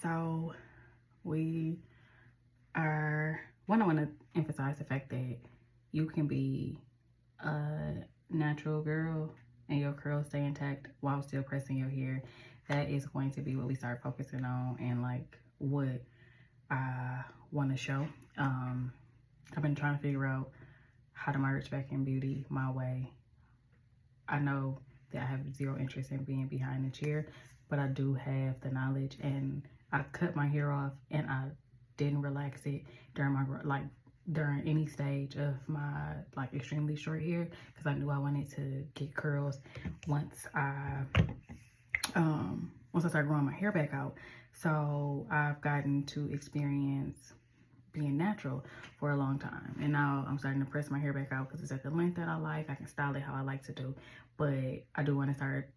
So we are, one, I want to emphasize the fact that you can be a natural girl and your curls stay intact while still pressing your hair. That is going to be what we start focusing on, and like what I want to show. I've been trying to figure out how to merge back in beauty my way. I know that I have zero interest in being behind the chair, but I do have the knowledge, and I cut my hair off and I didn't relax it during my, during any stage of my extremely short hair, because I knew I wanted to get curls once I started growing my hair back out. So I've gotten to experience being natural for a long time, and now I'm starting to press my hair back out because it's at the length that I like. I can style it how I like to do, but I do want to start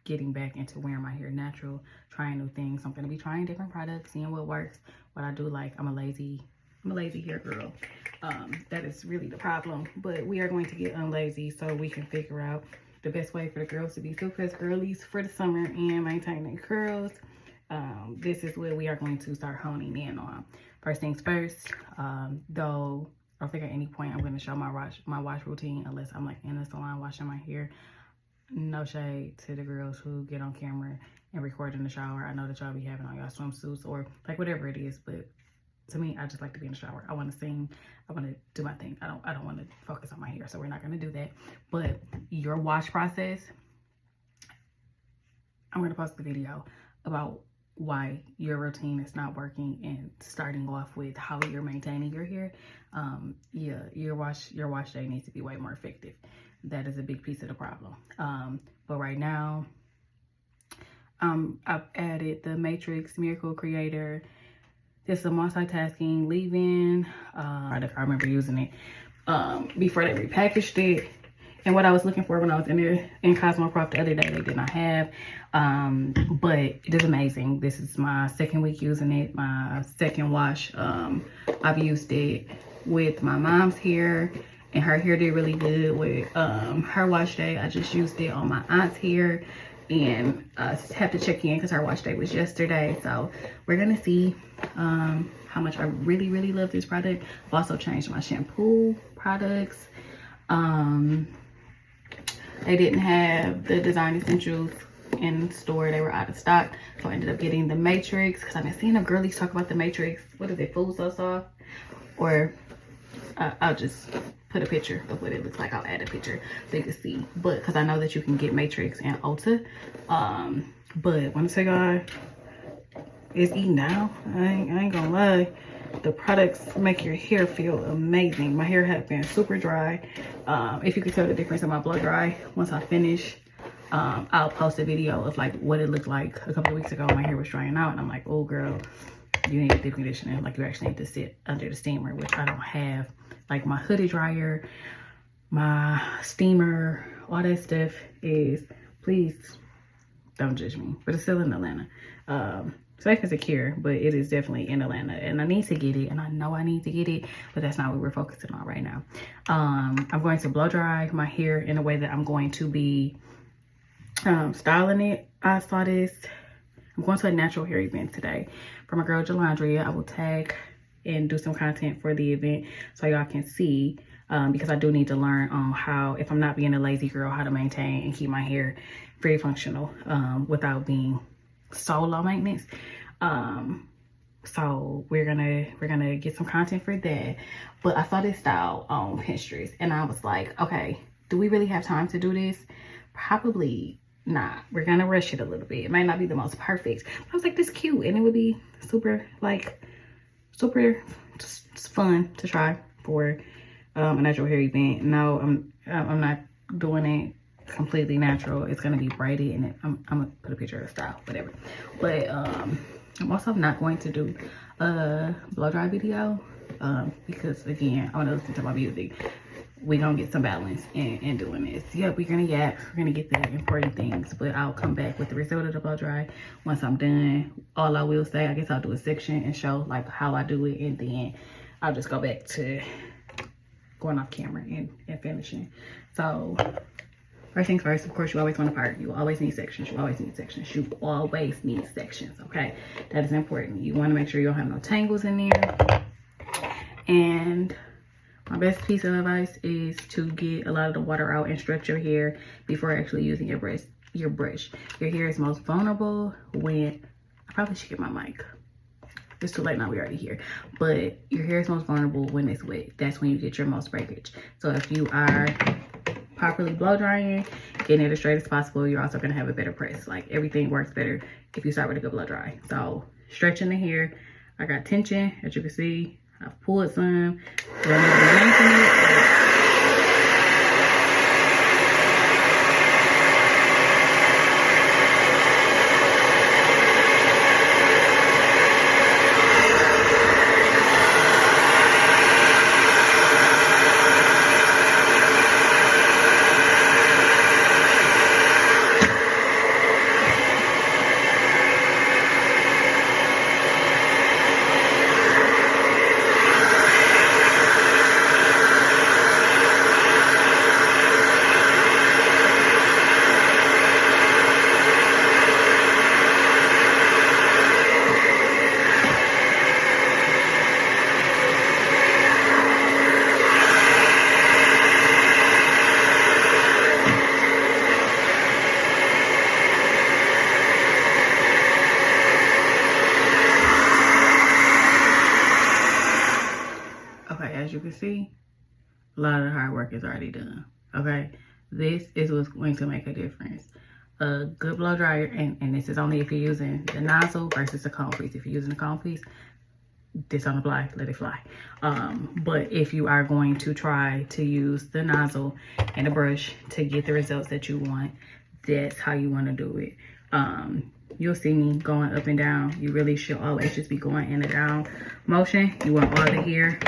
getting back into wearing my hair natural, trying new things. I'm going to be trying different products, seeing what works. What I do like, I'm a lazy hair girl. That is really the problem, but we are going to get unlazy so we can figure out the best way for the girls to be super girlies for the summer and maintain their curls. This is what we are going to start honing in on. First things first, though I don't think at any point I'm going to show my wash routine unless I'm like in the salon washing my hair. No shade to the girls who get on camera and record in the shower. I know that y'all be having on y'all swimsuits or like whatever it is, but to me, I just like to be in the shower. I want to sing. I want to do my thing. I don't want to focus on my hair, so we're not going to do that. But your wash process, I'm going to post the video about why your routine is not working, and starting off with how you're maintaining your hair. Yeah, your wash day needs to be way more effective. That is a big piece of the problem. But right now, I've added the Matrix Miracle Creator. This is a multitasking leave-in product. I remember using it before they repackaged it. And what I was looking for when I was in Cosmoprof the other day, they did not have. But it is amazing. This is my second week using it, my second wash. I've used it with my mom's hair, and her hair did really good with her wash day. I just used it on my aunt's hair, and I have to check in because her wash day was yesterday. So we're gonna see how much I really, really love this product. I've also changed my shampoo products. They didn't have the Design Essentials in store. They were out of stock. So I ended up getting the Matrix because I've been seeing the girlies talk about the Matrix. What is it, Food So Soft? Or I'll just put a picture of what it looks like. I'll add a picture so you can see. But because I know that you can get Matrix and Ulta. But when I say God, it's eating now. I ain't gonna lie. The products make your hair feel amazing. My hair had been super dry. If you can tell the difference in my blow dry, once I finish, I'll post a video of like what it looked like a couple of weeks ago. My hair was drying out, and I'm like, oh girl, you need deep conditioning. Like, you actually need to sit under the steamer, which I don't have. Like, my hoodie dryer, my steamer, all that stuff is, please don't judge me, but it's still in Atlanta. Safe and secure, but it is definitely in Atlanta, and I need to get it, and I know I need to get it, but that's not what we're focusing on right now. I'm going to blow dry my hair in a way that I'm going to be styling it. I saw this. I'm going to a natural hair event today for my girl Jalandria. I will tag and do some content for the event so y'all can see, because I do need to learn on how, if I'm not being a lazy girl, how to maintain and keep my hair very functional without being so low maintenance. So we're gonna get some content for that. But I saw this style on Pinterest, and I was like, okay, do we really have time to do this? Probably not. We're gonna rush it a little bit. It might not be the most perfect, but I was like, this cute, and it would be super just fun to try for a natural hair event. No, I'm not doing it completely natural. It's gonna be braided, and I'm gonna put a picture of the style, whatever. But I'm also not going to do a blow dry video because, again, I want to listen to my music. We're gonna get some balance in doing this. Yeah, we're gonna get the important things, but I'll come back with the result of the blow dry once I'm done. All I will say, I guess I'll do a section and show like how I do it, and then I'll just go back to going off camera and finishing. So First things first, of course, you always want to part. You always need sections. You always need sections. You always need sections, okay? That is important. You want to make sure you don't have no tangles in there. And my best piece of advice is to get a lot of the water out and stretch your hair before actually using your brush. Your hair is most vulnerable when, I probably should get my mic. It's too late now, we already here. But your hair is most vulnerable when it's wet. That's when you get your most breakage. So if you are properly blow drying, getting it as straight as possible, you're also gonna have a better press. Like, everything works better if you start with a good blow dry. So stretching the hair, I got tension, as you can see. I've pulled some. Do I need to be yanking it? As you can see, a lot of the hard work is already done. Okay, this is what's going to make a difference. A good blow dryer, and this is only if you're using the nozzle versus the cone piece. If you're using the cone piece, this on the fly, let it fly. But if you are going to try to use the nozzle and a brush to get the results that you want, that's how you want to do it. You'll see me going up and down. You really should always just be going in and down motion. You want all the hair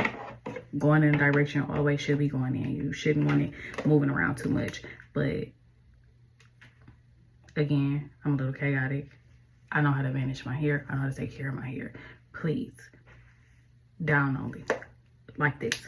going in the direction always should be going in. You shouldn't want it moving around too much. But again, I'm a little chaotic. I know how to manage my hair. I know how to take care of my hair. Please, down only, like this.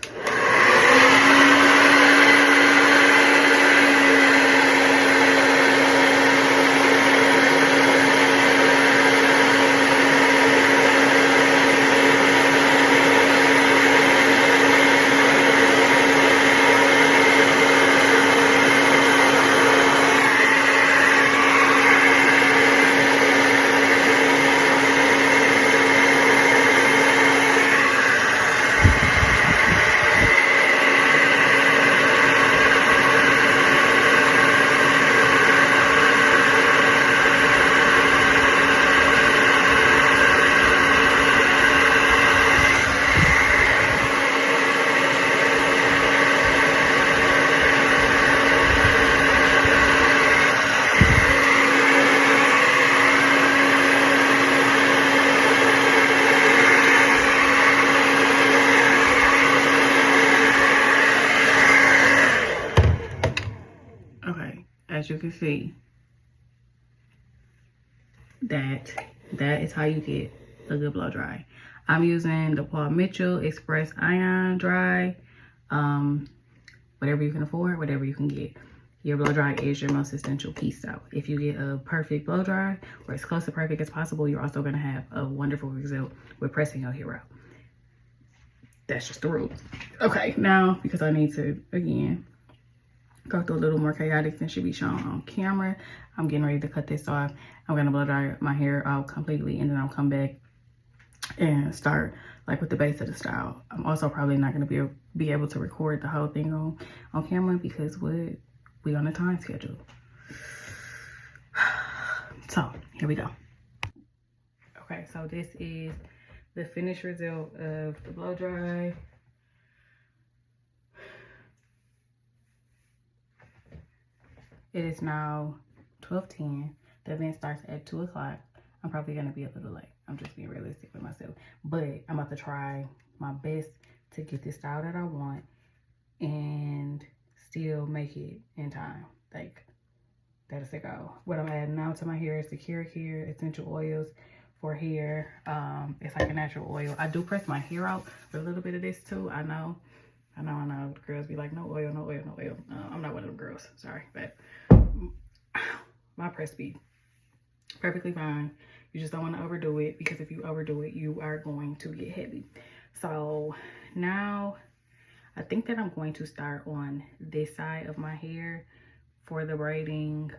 As you can see, that is how you get a good blow dry. I'm using the Paul Mitchell Express Ion Dry. Whatever you can afford, whatever you can get. Your blow dry is your most essential piece though. If you get a perfect blow dry, or as close to perfect as possible, you're also gonna have a wonderful result with pressing your hair out. That's just the rule. Okay, now, because I need to, again, go through a little more chaotic than should be shown on camera, I'm getting ready to cut this off. I'm gonna blow dry my hair out completely, and then I'll come back and start like with the base of the style. I'm also probably not gonna be able to record the whole thing on camera because we on a time schedule. So here we go. Okay, so this is the finished result of the blow dry. It is now 12:10. The event starts at 2 o'clock. I'm probably gonna be a little late. I'm just being realistic with myself. But I'm about to try my best to get this style that I want and still make it in time. Like, that is the goal. What I'm adding now to my hair is the Keurig Hair essential oils for hair. It's like a natural oil. I do press my hair out with a little bit of this too. I know. Girls be like, no oil, no oil, no oil. I'm not one of them girls. Sorry, but my press be perfectly fine. You just don't want to overdo it, because if you overdo it, you are going to get heavy. So now I think that I'm going to start on this side of my hair for the braiding,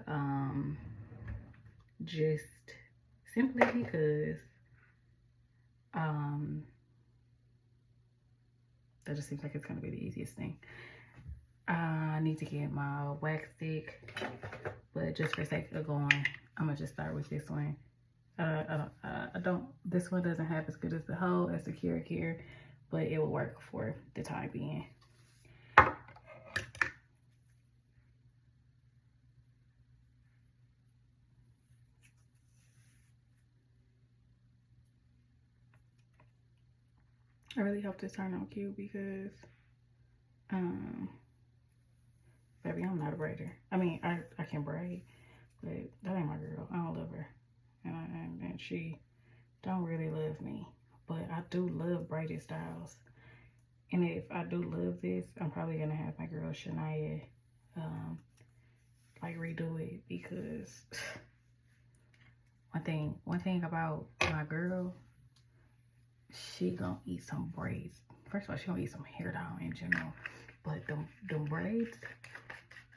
just simply because that just seems like it's gonna be the easiest thing. I need to get my wax stick, but just for sake of going, I'm gonna just start with this one. This one doesn't have as good as the hoe as the Kira Care, but it will work for the time being. I really hope this turned out cute, because baby, I'm not a braider. I mean, I can braid, but that ain't my girl. I don't love her, and she don't really love me. But I do love braided styles, and if I do love this, I'm probably gonna have my girl Shania like redo it, because one thing about my girl, she gonna eat some braids. First of all, she gonna eat some hair down in general, but them braids,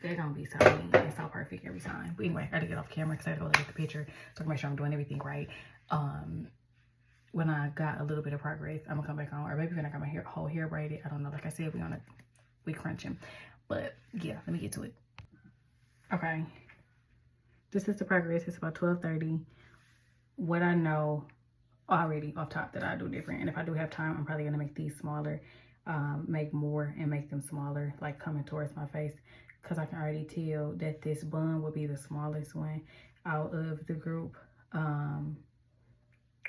they're gonna be so neat and so perfect every time. But anyway, I gotta get off camera because I gotta go look at the picture so I can make sure I'm doing everything right. When I got a little bit of progress, I'm gonna come back on, or maybe when I got my whole hair braided. I don't know. Like I said, we crunching, but yeah, let me get to it. Okay, this is the progress. It's about 12:30. What I know already off top that I do different, and if I do have time, I'm probably gonna make these smaller, make more and make them smaller, like coming towards my face, because I can already tell that this bun will be the smallest one out of the group.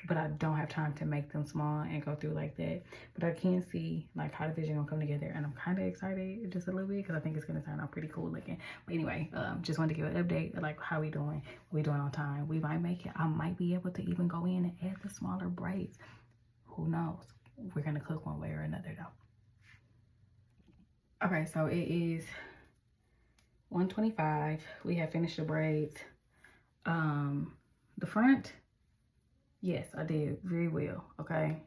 But I don't have time to make them small and go through like that. But I can see like how the vision gonna come together, and I'm kind of excited just a little bit, because I think it's gonna turn out pretty cool looking. But anyway, just wanted to give an update, like how we doing. We doing on time. We might make it. I might be able to even go in and add the smaller braids. Who knows? We're gonna cook one way or another though. Okay, so it is 1:25. We have finished the braids. The front, yes, I did very well, okay?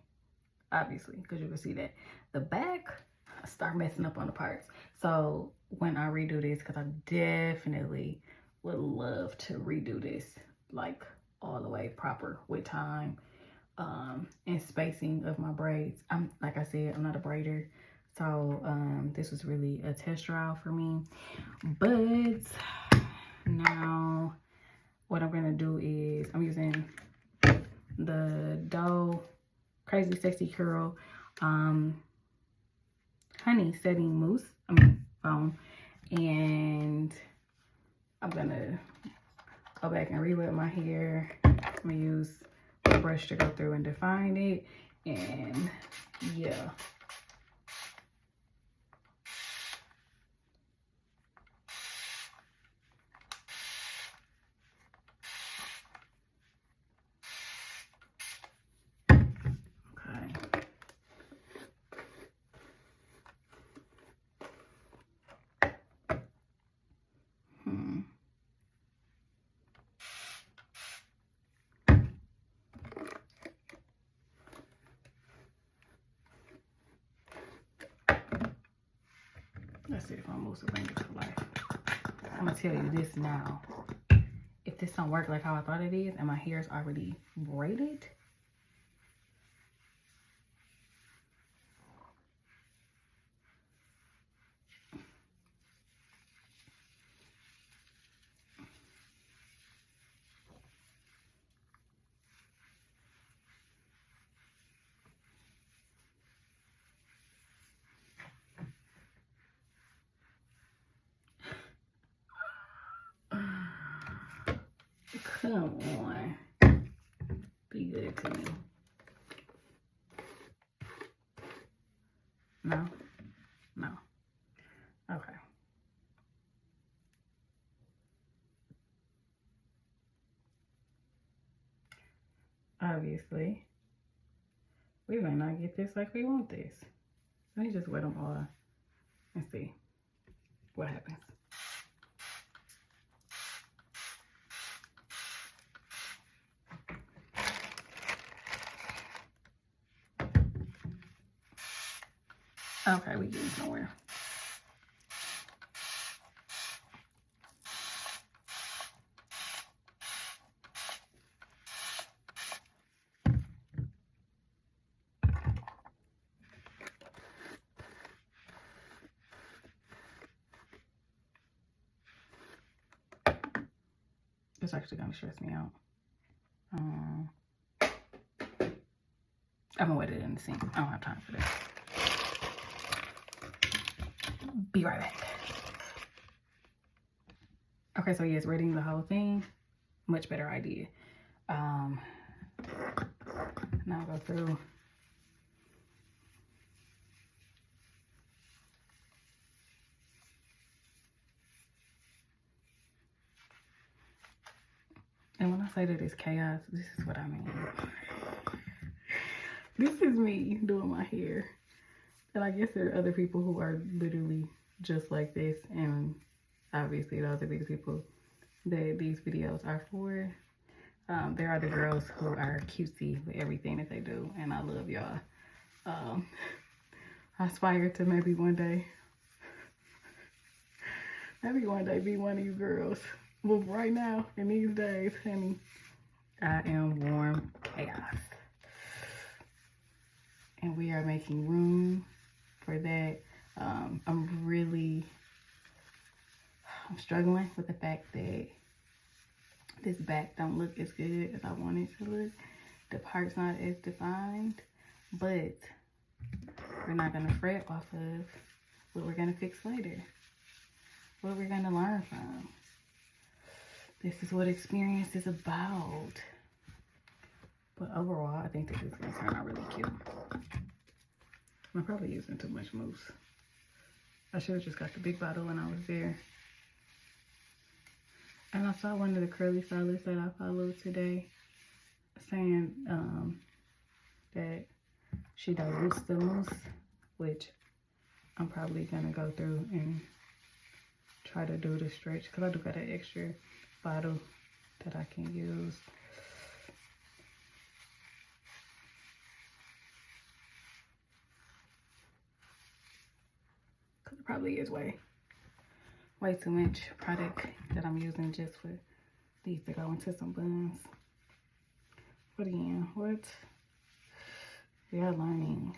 Obviously, because you can see that. The back, I start messing up on the parts. So when I redo this, because I definitely would love to redo this like all the way proper with time, and spacing of my braids. Like I said, I'm not a braider. So this was really a test trial for me. But now what I'm gonna do is I'm using the Doe Crazy Sexy Curl honey setting mousse, foam, and I'm gonna go back and re-wet my hair. I'm gonna use a brush to go through and define it, and yeah. Let's see if I'm supposed to bring it to life. I'm gonna tell you this now. If this don't work like how I thought it is, and my hair is already braided, come on, be good to me. No, no, okay. Obviously, we might not get this like we want this. Let me just wet them all and see what happens. Okay, we getting somewhere. It's actually gonna stress me out. I'm gonna wet it in the sink. I don't have time for this. Be right back. Okay, so yes, reading the whole thing, much better idea. Now I'll go through. And when I say that it's chaos, this is what I mean. This is me doing my hair. And I guess there are other people who are literally just like this. And obviously those are the people that these videos are for. There are the girls who are cutesy with everything that they do. And I love y'all. I aspire to maybe one day be one of you girls. But right now, in these days, honey, I am warm chaos. And we are making room for that. I'm struggling with the fact that this back don't look as good as I want it to look. The part's not as defined, but we're not gonna fret off of what we're gonna fix later. What we're gonna learn from. This is what experience is about. But overall, I think that this is gonna turn out really cute. I'm probably using too much mousse. I should have just got the big bottle when I was there. And I saw one of the curly stylists that I followed today saying that she dilutes the mousse, which I'm probably gonna go through and try to do the stretch because I do got an extra bottle that I can use. Cause it probably is way too much product that I'm using just for these to go into some buns. But again, what we are learning.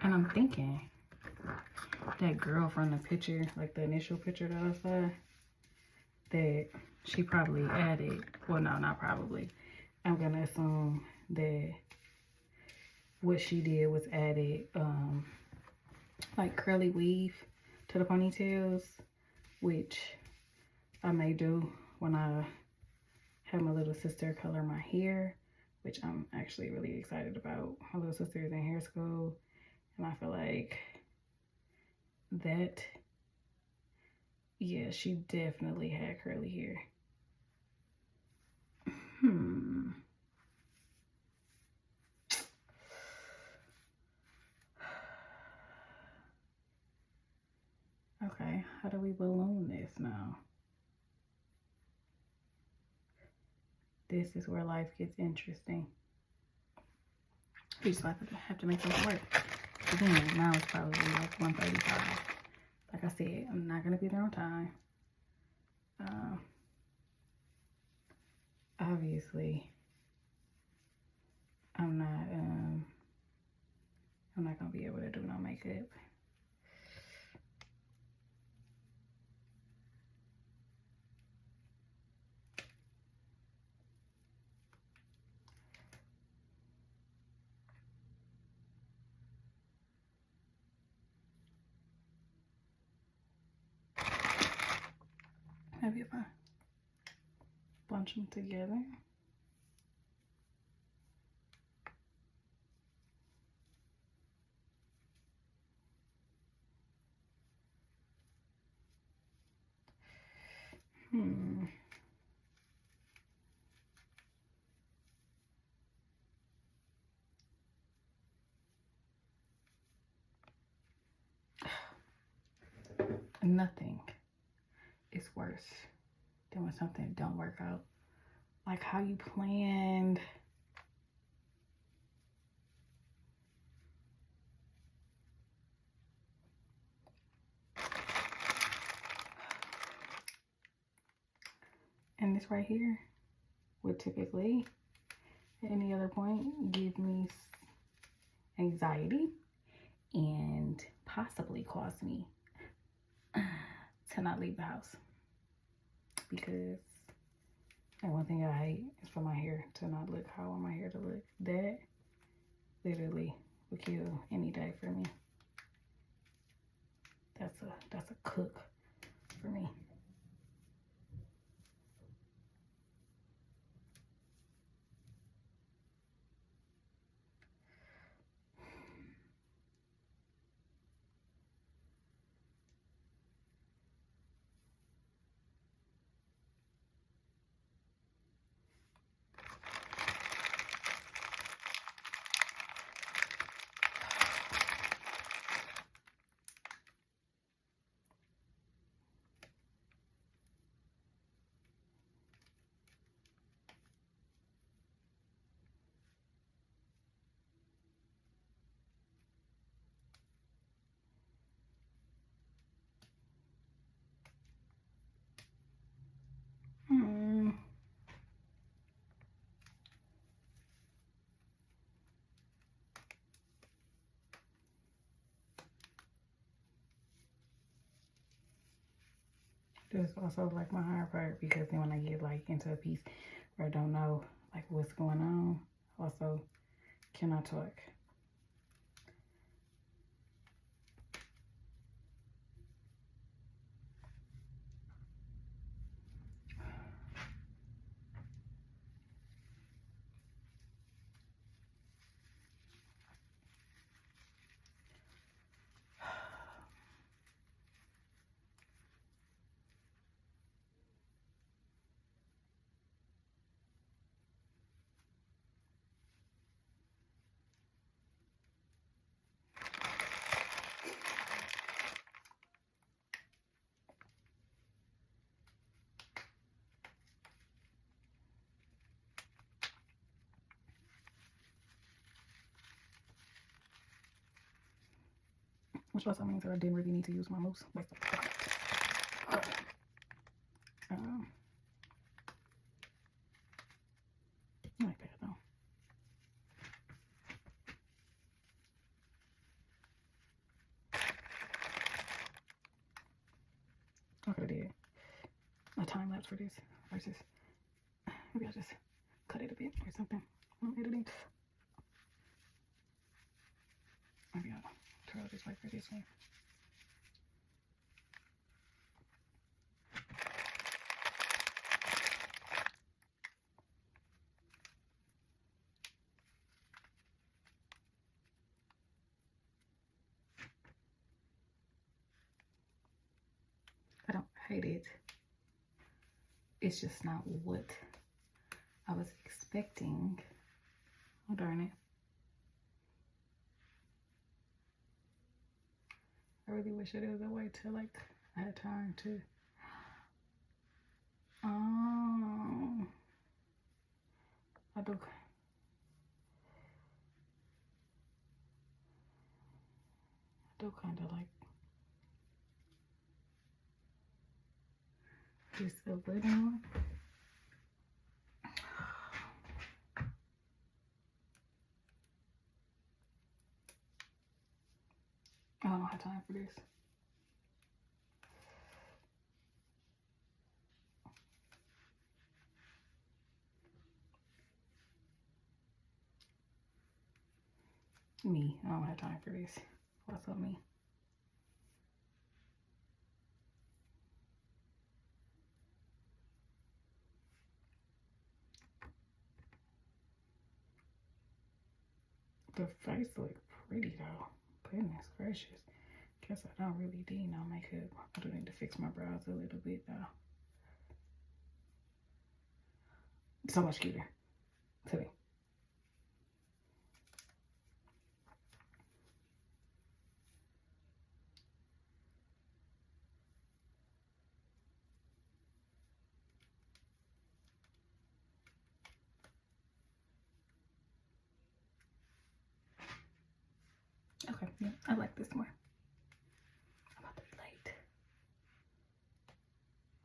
And I'm thinking that girl from the picture, like the initial picture that I saw, that she probably added, well, no, not probably. I'm gonna assume that what she did was added like curly weave to the ponytails, which I may do when I have my little sister color my hair, which I'm actually really excited about. My little sister is in hair school, and I feel like that, yeah, she definitely had curly hair. Okay, how do we balloon this now? This is where life gets interesting. We just have to make something work. Again, now it's probably like 1:35. Like I said, I'm not gonna be there on time. Obviously, I'm not gonna be able to do no makeup. Maybe if I bunch them together. Nothing is worse Then when something don't work out like how you planned, and this right here would typically at any other point give me anxiety and possibly cause me to not leave the house, because and one thing I hate is for my hair to not look how I want my hair to look. That literally would kill any day for me. That's a cook for me. This is also like my hard part, because then when I get like into a piece where I don't know like what's going on, also cannot talk. Which also means that I didn't really need to use my mousse. Wait, not bad though. I could have did a time lapse for this versus maybe I'll just cut it a bit or something when I'm editing. Maybe I'll twirl this way for this one. I don't hate it. It's just not what I was expecting. Oh, darn it. I really wish there was a way to like, I had time to, I do kind of like this a little. I don't have time for this. Me, I don't have time for this. What's up, me? The face look pretty though. Goodness gracious. Guess I don't really need no makeup. I do need to fix my brows a little bit though. So much cuter to me. Okay, yeah, I like this more. I'm about to be late.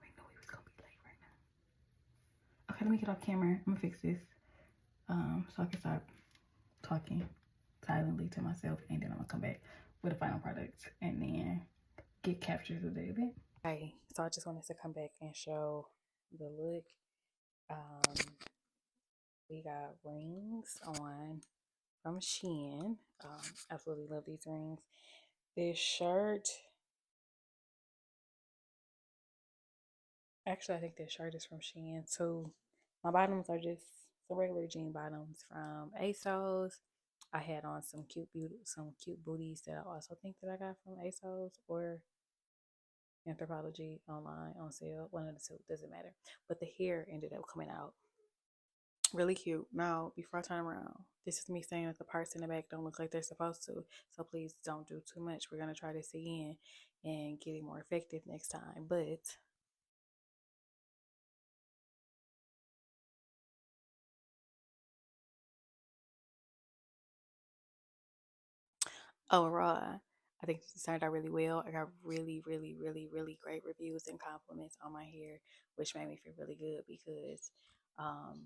We knew we was gonna be late right now. Okay, let me get off camera. I'm gonna fix this. So I can stop talking silently to myself, and then I'm gonna come back with a final product and then get captures of the event. Okay, so I just wanted to come back and show the look. We got rings on from Shein. Absolutely love these rings. This shirt, actually, I think this shirt is from Shein too. My bottoms are just the regular jean bottoms from ASOS. I had on some some cute booties that I also think that I got from ASOS or Anthropologie online on sale. One of the two, doesn't matter. But the hair ended up coming out really cute. Now, before I turn around, this is me saying that the parts in the back don't look like they're supposed to. So please don't do too much. We're gonna try this again and get it more effective next time. But overall, I think this turned out really well. I got really great reviews and compliments on my hair, which made me feel really good because um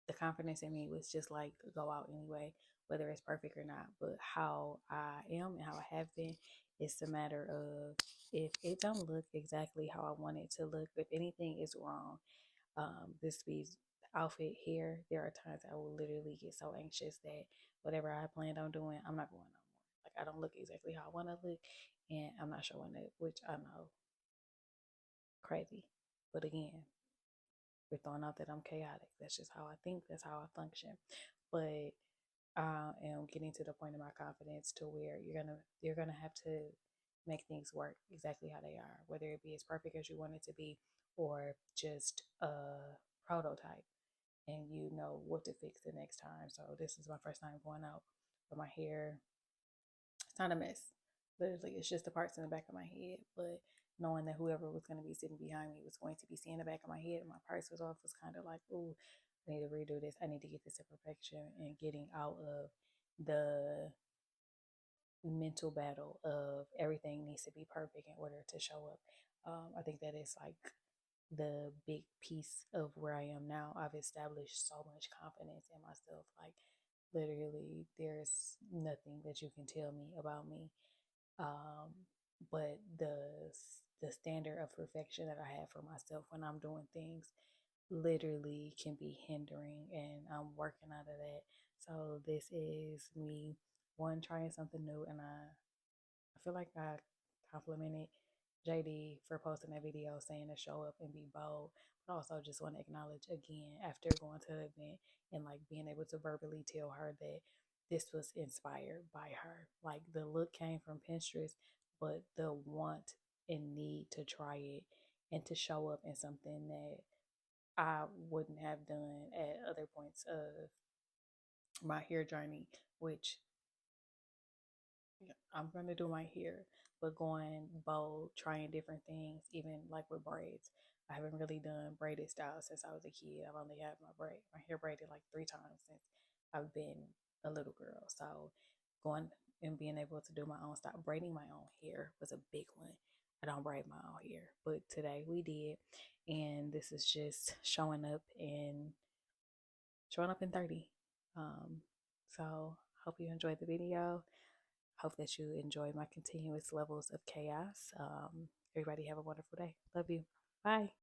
the confidence in me was just like go out anyway, whether it's perfect or not. But how I am and how I have been, it's a matter of if it don't look exactly how I want it to look, if anything is wrong, this piece outfit here, there are times I will literally get so anxious that whatever I planned on doing, I'm not going no more. Like I don't look exactly how I want to look, and I'm not showing it, which I know crazy. But again, we're throwing out that I'm chaotic. That's just how I think. That's how I function. But I am getting to the point of my confidence to where you're gonna have to make things work exactly how they are, whether it be as perfect as you want it to be or just a prototype, and you know what to fix the next time. So this is my first time going out with my hair. It's not a mess. Literally, it's just the parts in the back of my head. But knowing that whoever was going to be sitting behind me was going to be seeing the back of my head and my parts was off was kind of like, ooh, I need to redo this. I need to get this to perfection and getting out of the mental battle of everything needs to be perfect in order to show up. I think that is like the big piece of where I am now. I've established so much confidence in myself. Like literally, there's nothing that you can tell me about me. Um, but the standard of perfection that I have for myself when I'm doing things literally can be hindering, and I'm working out of that. So this is me one trying something new, and I feel like I complimented JD for posting that video saying to show up and be bold, but also just want to acknowledge again after going to the event and like being able to verbally tell her that this was inspired by her. Like the look came from Pinterest, but the want and need to try it and to show up in something that I wouldn't have done at other points of my hair journey, which I'm gonna do my hair, but going bold, trying different things, even like with braids. I haven't really done braided style since I was a kid. I've only had my hair braided like 3 times since I've been a little girl. So going and being able to do my own style, braiding my own hair was a big one. I don't braid my own hair, but today we did, and this is just showing up in 30. Um, so hope you enjoyed the video. Hope that you enjoy my continuous levels of chaos. Everybody have a wonderful day. Love you. Bye.